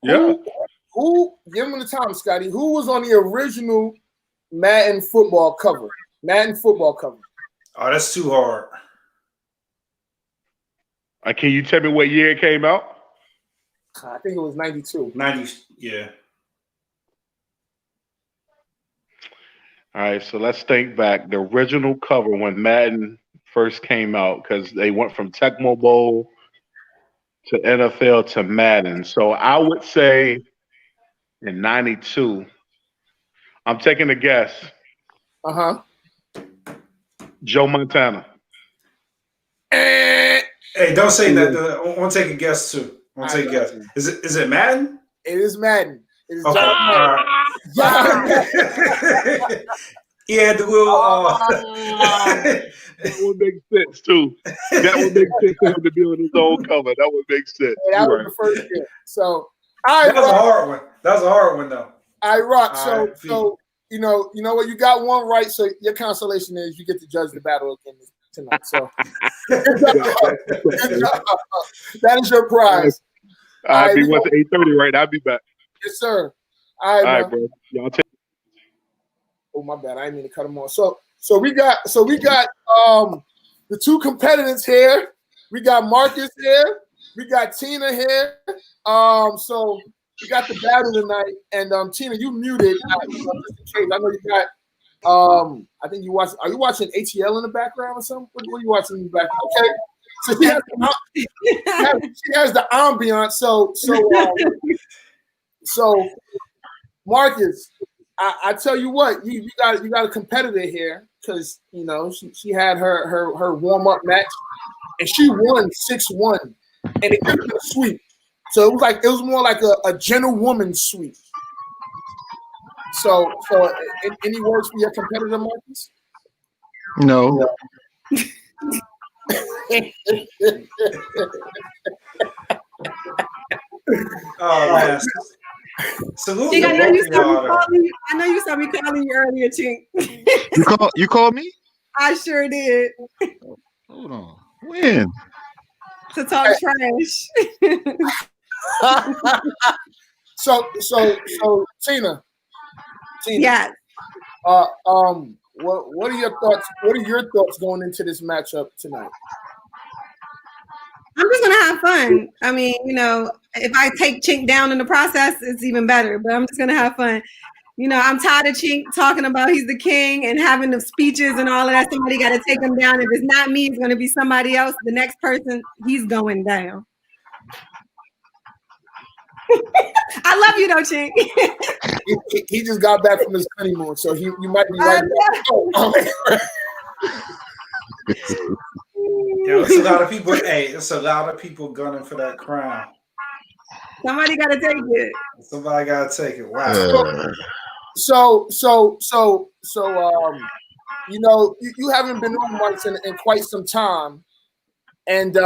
Yeah. Who? Give him the time, Scotty. Who was on the original Madden football cover? Oh, that's too hard. Can you tell me what year it came out? I think it was 92. 90, yeah. All right, so let's think back. The original cover when Madden first came out, because they went from Tecmo Bowl to NFL to Madden. So I would say in 92, I'm taking a guess. Joe Montana. Hey, don't say that. I want to take a guess too. I want to take a guess. Is it Madden? It is Madden. It is okay. Madden. Yeah, the little. That would make sense too. That would make sense for him to be on his own cover. That would make sense. Yeah, that was the first year. So that was a hard one. That was a hard one though. I rock. So you know what? You got one right. So your consolation is you get to judge the battle again tonight. So that is your prize. I'll be at 8:30, right? I'll be back. Yes, sir. All right, bro. Y'all take. Oh, my bad. I didn't mean to cut them off. So we got the two competitors here. We got Marcus here. We got Tina here. So we got the battle tonight. And Tina, you muted. Just in case. I know you got. I think you watch. Are you watching ATL in the background or something? What are you watching in the background? Okay. So she has the ambiance. So Marcus, I tell you what, you got a competitor here because she had her warm up match and she won 6-1 and it was a sweep. So it was more like a gentlewoman sweep. So any words for your competitor, Marcus? No. Oh man. Salute Chink, I know you saw me calling you earlier, Chink. You called me? I sure did. Hold on. When? To talk trash. So Tina. Yes. What are your thoughts? What are your thoughts going into this matchup tonight? I'm just gonna have fun. I mean, if I take Chink down in the process, it's even better. But I'm just gonna have fun. I'm tired of Chink talking about he's the king and having the speeches and all of that. Somebody got to take him down. If it's not me, it's gonna be somebody else. The next person, he's going down. I love you though, Chink. he just got back from his honeymoon, so you might be right. Yo, it's a lot of people. Hey, it's a lot of people gunning for that crown. Somebody got to take it. Somebody got to take it. Wow. So, you haven't been on Marks in quite some time, and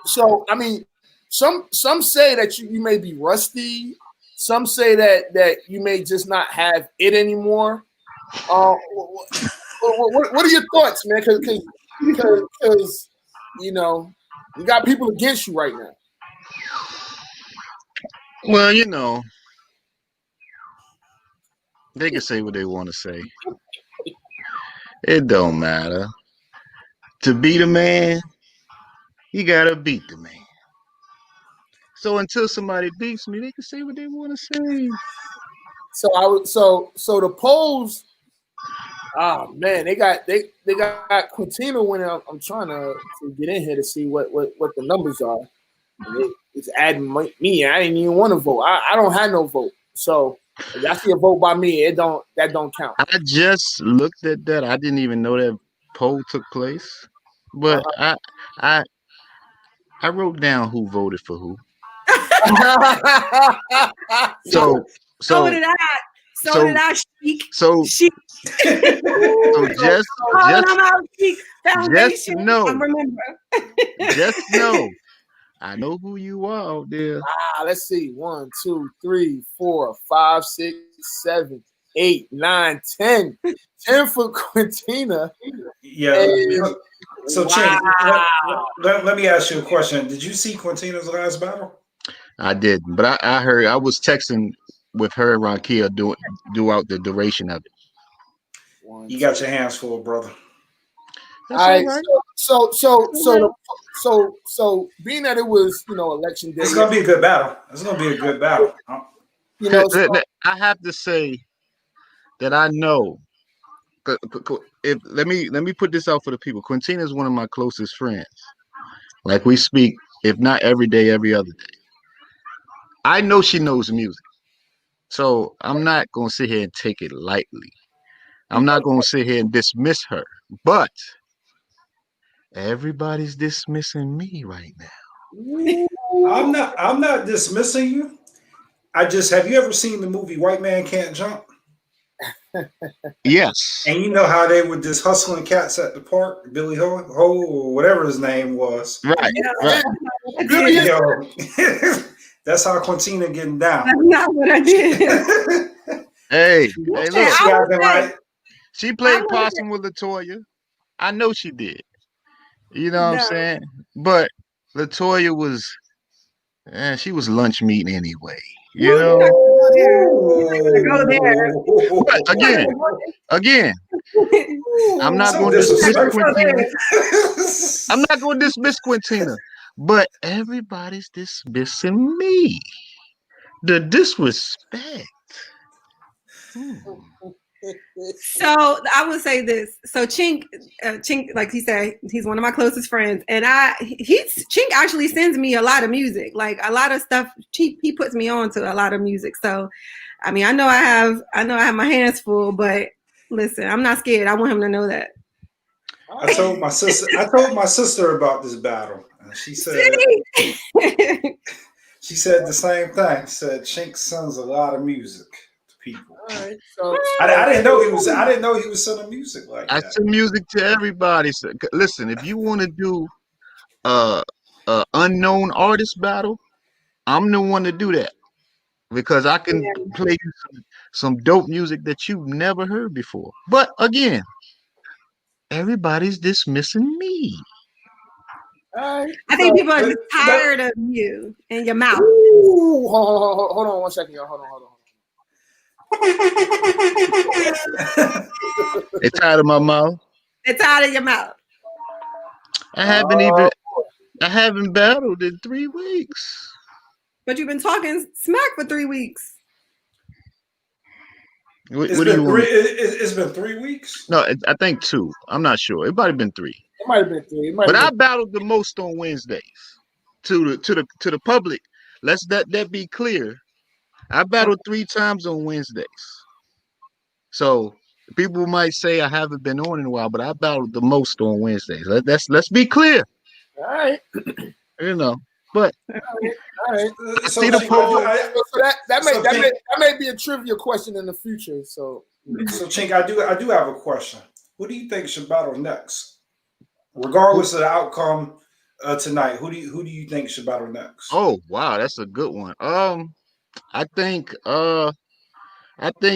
so I mean, some say that you may be rusty. Some say that you may just not have it anymore. What are your thoughts, man? Because you got people against you right now. Well, They can say what they want to say. It don't matter. To beat a man, you gotta beat the man. So until somebody beats me, they can say what they want to say. So I would so the polls. Ah man, they got Quintino winning. I'm trying to get in here to see what the numbers are. And it's adding me. I didn't even want to vote. I don't have no vote. So if y'all see a vote by me, that don't count. I just looked at that. I didn't even know that poll took place. But I I wrote down who voted for who. So So did I. So did I. Sheik. Sheik. So just Foundation. know. I remember. Just know. I know who you are out there. Let's see. 1, 2, 3, 4, 5, 6, 7, 8, 9, 10. 10 for Quintina. Yeah. So, wow. let me ask you a question. Did you see Quintina's last battle? I didn't, but I heard. I was texting with her and Ronkia throughout the duration of it. You got your hands full, brother. All right. So being that it was, election day, it's gonna be a good battle. It's gonna be a good battle. I have to say that I know. Let me put this out for the people. Quintina is one of my closest friends. Like we speak, if not every day, every other day. I know she knows music, so I'm not gonna sit here and take it lightly. I'm not gonna sit here and dismiss her, but everybody's dismissing me right now. I'm not dismissing you. Have you ever seen the movie White Man Can't Jump? Yes. And you know how they were just hustling cats at the park, Billy Ho or whatever his name was. Right. That's how Quintina getting down. That's not what I did. Hey, look. She played possum with LaToya. I know she did. You know what I'm saying? But LaToya was, she was lunch meat anyway. You know? Go there. But again, I'm not going to dismiss Quintina. I'm not going to dismiss Quintina. But everybody's dismissing me. The disrespect. So I would say this. So Chink, like he said, he's one of my closest friends, and Chink actually sends me a lot of music, like a lot of stuff. He puts me on to a lot of music. So, I mean, I know I have my hands full, but listen, I'm not scared. I want him to know that. I told my sister about this battle, and she said the same thing. She said Chink sends a lot of music to people. All right, so I didn't know he was sending music like that. I send music to everybody. So, listen, if you want to do unknown artist battle, I'm the one to do that because I can play you some dope music that you've never heard before. But again, everybody's dismissing me. I think people are just tired of you and your mouth. Ooh, hold on 1 second, y'all. Hold on. They tired of my mouth. They're tired of your mouth. I haven't battled in 3 weeks. But you've been talking smack for 3 weeks. It's been 3 weeks. No, I think 2. I'm not sure. It might have been 3. It might have been 3. But I battled the most on Wednesdays. To the public, let's that be clear. I battled 3 times on Wednesdays. So people might say I haven't been on in a while, but I battled the most on Wednesdays. Let's be clear. All right. You know, but all right. So see the poll. That may be a trivia question in the future. So Chink, I do have a question. Who do you think should battle next? Regardless of the outcome tonight, who do you think should battle next? Oh wow, that's a good one. I think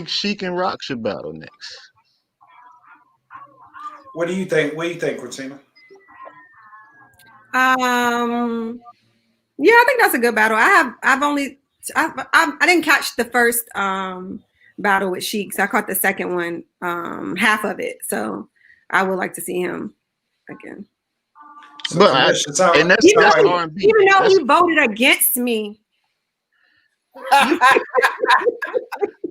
Sheik and Rock should battle next. What do you think? What do you think, Quintina? Yeah, I think that's a good battle. I didn't catch the first battle with Sheik. So I caught the second one, half of it. So I would like to see him again. So But even though he voted against me. I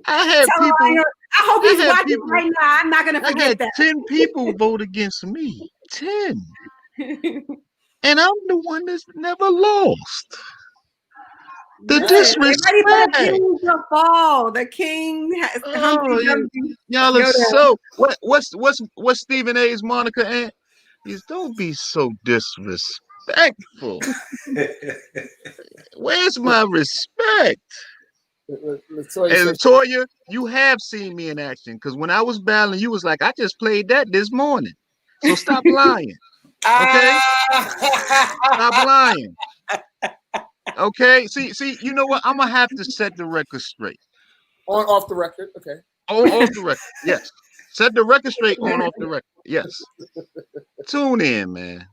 had people. I hope he's watching right now. I'm not gonna forget that. 10 people vote against me. 10. And I'm the one that's never lost. The disrespect. Ready for the king to fall. The king has y'all are so. What's Stephen A's Monica Ant? Don't be so disrespectful. Where's my respect? And Latoya, you have seen me in action because when I was battling, you was like, I just played that this morning. So stop lying. Okay? Stop lying. Okay? See, you know what? I'm gonna have to set the record straight. Off the record, okay. Off the record, yes. Set the record straight off the record. Yes. Tune in, man.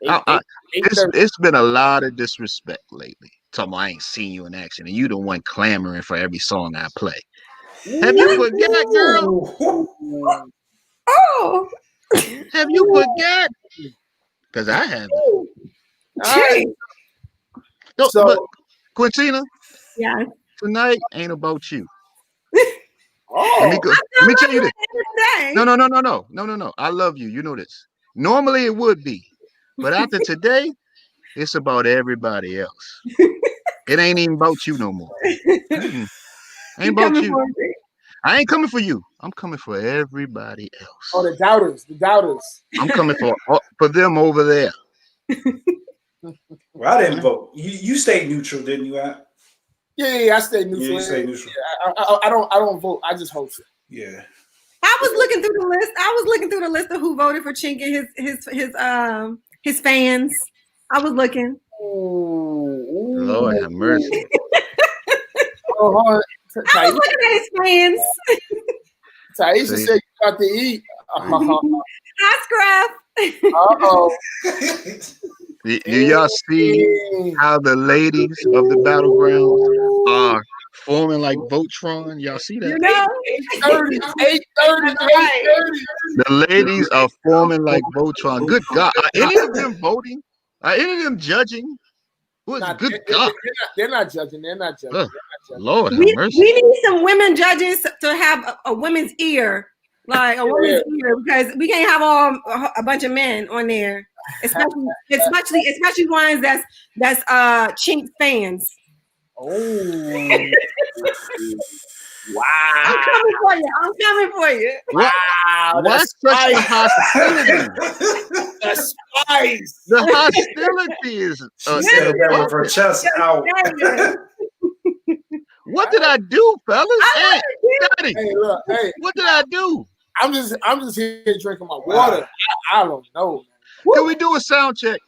It's been a lot of disrespect lately. Talking about I ain't seen you in action, and you the one clamoring for every song I play. Have you forgot, girl? Oh, have you forgot? Because I haven't. Right. So, but Quintina, yeah, tonight ain't about you. Oh, let me tell you this. No. I love you. You know this. Normally it would be, but after today, it's about everybody else. It ain't even about you no more. Ain't about you. I ain't coming for you. I'm coming for everybody else. Oh, the doubters. I'm coming for them over there. Well, I didn't vote. You stayed neutral, didn't you, Al? Yeah, I stayed neutral. Yeah, you stayed neutral. Yeah, I don't vote. I just host it. Yeah. I was looking through the list. Of who voted for Chink and his fans. I was looking. Lord have mercy. I was looking at his fans. Taisha said you got to eat. Hi, Scruff. Uh-oh. Do y'all see how the ladies of the battlegrounds are forming like Voltron? Y'all see that? You know? 8:30. The ladies are forming like Voltron. Good God. Are any of them voting? Are any of them judging? Good God. They're not judging. Lord have mercy. We need some women judges to have a women's ear. Like a woman's ear, because we can't have a bunch of men on there, especially ones that's Chink fans. Oh, wow! I'm coming for you. Wow! What's such a hostility? The spice. The hostility is. She said that with her chest out. What did I do, fellas? Hey, look, hey. What did I do? I'm just here drinking my water. I don't know. Can we do a sound check?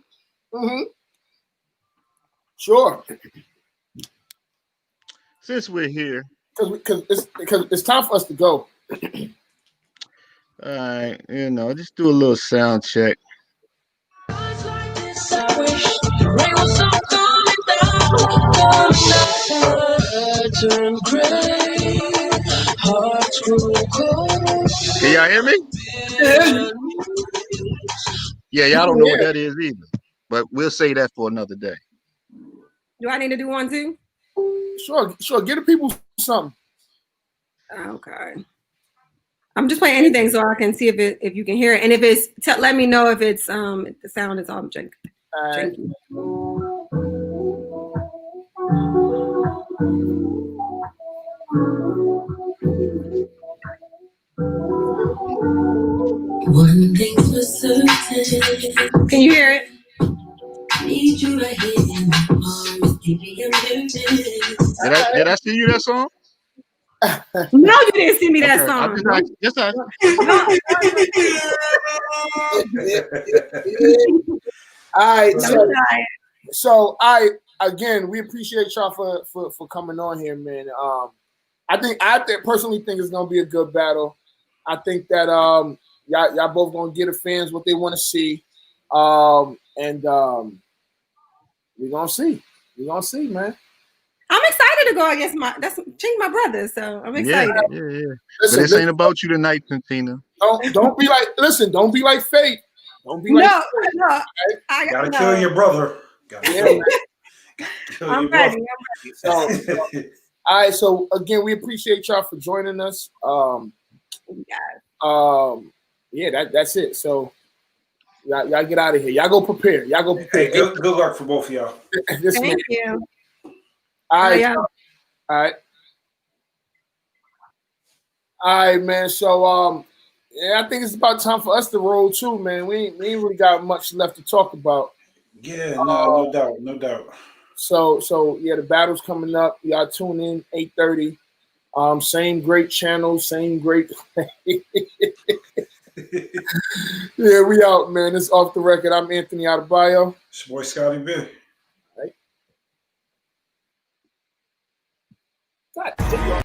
Mm-hmm. Sure. Since we're here, because it's time for us to go. All right, just do a little sound check. Can y'all hear me? Yeah, y'all don't know what that is either, but we'll say that for another day. Do I need to do one too? Sure. Get the people something. Okay. I'm just playing anything so I can see if you can hear it, and if it's let me know if it's the sound is all janky. One thing's for certain. Can you hear it? Need you right here in my arms, baby, I'm nervous. Did I sing you that song? No, you didn't sing me that song. All right. So again, we appreciate y'all for coming on here, man. I personally think it's gonna be a good battle. I think that y'all both gonna get the fans what they want to see, and we're gonna see. Man. I'm excited ready to go against Chink, my brother. So I'm excited. Yeah. Listen, But this ain't about you tonight, Quintina. Don't be like. Listen, don't be like Fate. Don't be like. No, Fate, no. right? I Gotta kill your brother. I'm ready. So, all right. So again, we appreciate y'all for joining us. Yeah, that's it. So y'all get out of here. Y'all go prepare. Hey, good luck for both of y'all. Thank you. All right. Yeah. All right, man. So yeah, I think it's about time for us to roll too, man. We ain't really got much left to talk about. Yeah, no doubt. So yeah, the battle's coming up. Y'all tune in 8:30. Same great channel, same great. Yeah, we out, man. It's Off the Record. I'm Anthony Adebayo. It's your boy Scotty B. God damn.